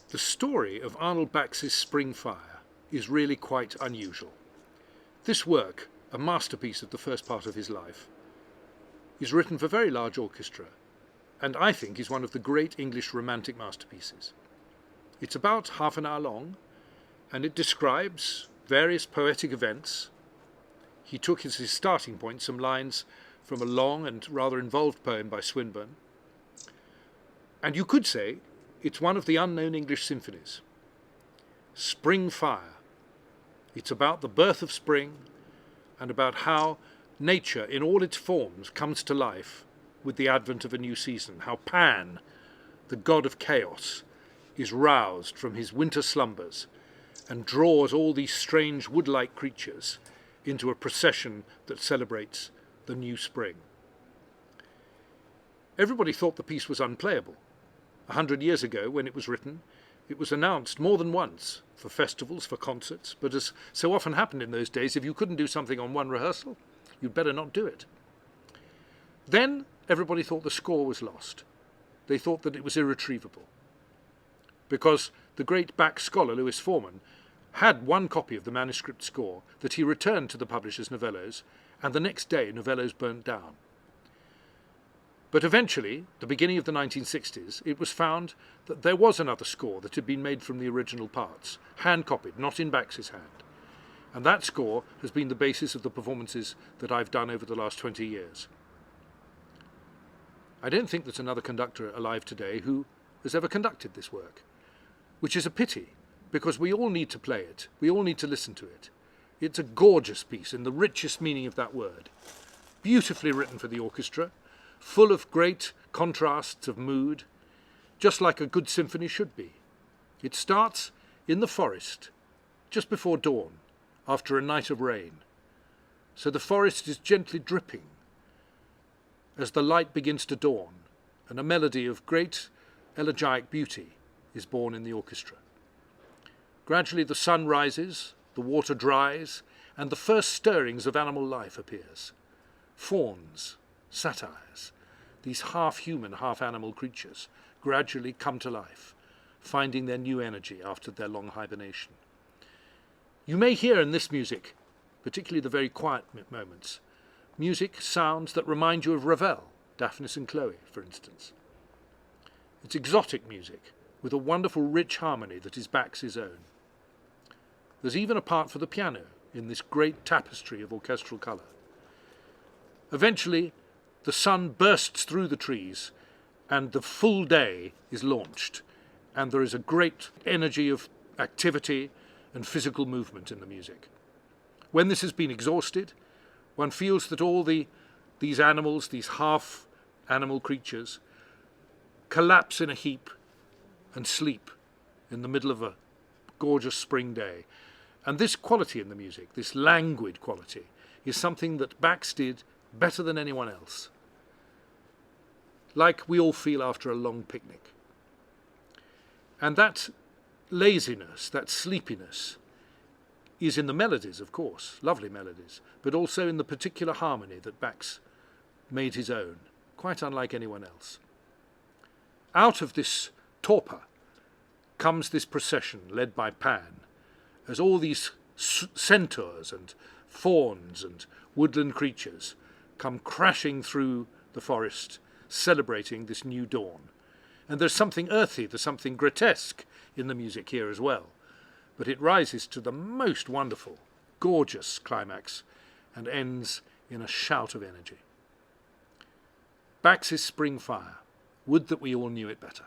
The story of Arnold Bax's Spring Fire is really quite unusual. This work, a masterpiece of the first part of his life, is written for very large orchestra, and I think is one of the great English romantic masterpieces. It's about half an hour long, and it describes various poetic events. He took as his starting point some lines from a long and rather involved poem by Swinburne, and you could say it's one of the unknown English symphonies. Spring Fire. It's about the birth of spring and about how nature in all its forms comes to life with the advent of a new season, how Pan, the god of chaos, is roused from his winter slumbers and draws all these strange wood-like creatures into a procession that celebrates the new spring. Everybody thought the piece was unplayable. 100 years ago, when it was written, it was announced more than once for festivals, for concerts, but as so often happened in those days, if you couldn't do something on one rehearsal, you'd better not do it. Then everybody thought the score was lost. They thought that it was irretrievable, because the great Bax scholar Lewis Forman had one copy of the manuscript score that he returned to the publishers Novellos, and the next day Novellos burnt down. But eventually, the beginning of the 1960s, it was found that there was another score that had been made from the original parts, hand-copied, not in Bax's hand. And that score has been the basis of the performances that I've done over the last 20 years. I don't think there's another conductor alive today who has ever conducted this work, which is a pity, because we all need to play it, we all need to listen to it. It's a gorgeous piece in the richest meaning of that word, beautifully written for the orchestra, full of great contrasts of mood, just like a good symphony should be. It starts in the forest, just before dawn, after a night of rain. So the forest is gently dripping as the light begins to dawn, and a melody of great elegiac beauty is born in the orchestra. Gradually the sun rises, the water dries, and the first stirrings of animal life appears. Fawns, satyrs, these half-human, half-animal creatures gradually come to life, finding their new energy after their long hibernation. You may hear in this music, particularly the very quiet moments, music sounds that remind you of Ravel, Daphnis and Chloe, for instance. It's exotic music, with a wonderful rich harmony that is Bax's own. There's even a part for the piano in this great tapestry of orchestral colour. Eventually, the sun bursts through the trees and the full day is launched, and there is a great energy of activity and physical movement in the music. When this has been exhausted, one feels that all these animals, these half-animal creatures, collapse in a heap and sleep in the middle of a gorgeous spring day. And this quality in the music, this languid quality, is something that Bax did better than anyone else, like we all feel after a long picnic. And that laziness, that sleepiness, is in the melodies, of course, lovely melodies, but also in the particular harmony that Bax made his own, quite unlike anyone else. Out of this torpor comes this procession led by Pan, as all these centaurs and fauns and woodland creatures come crashing through the forest, celebrating this new dawn. And there's something earthy, there's something grotesque in the music here as well, but it rises to the most wonderful, gorgeous climax and ends in a shout of energy. Bax's Spring Fire. Would that we all knew it better.